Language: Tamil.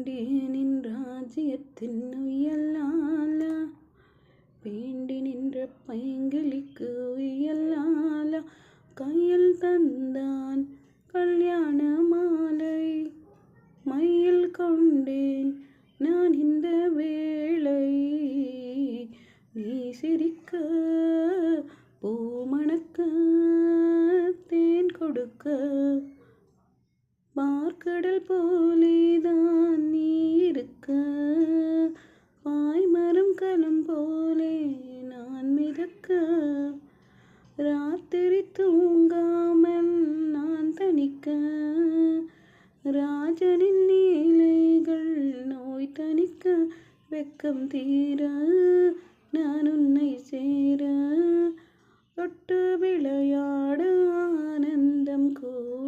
பாண்டியனின் ராஜ்யத்தின் உயலாலா வேண்டி நின்ற பைங்கிளிக்கு உயலாலா கையில் தந்தான் கல்யாண மாலை மையில் கொண்டேன் நான் இந்த வேளை நீ சிரிக்க பூ மணக்க தேன் கொடுக்க பார்க்கடல் போலேதான் நீ இருக்க பாய்மரம் களம் போலே நான் மிதக்க ராத்திரி தூங்காமல் நான் தனிக்க ராஜனின் நீலைகள் நோய் தணிக்க வெக்கம் தீர நான் உன்னை சேர தொட்டு விளையாட ஆனந்தம் கூற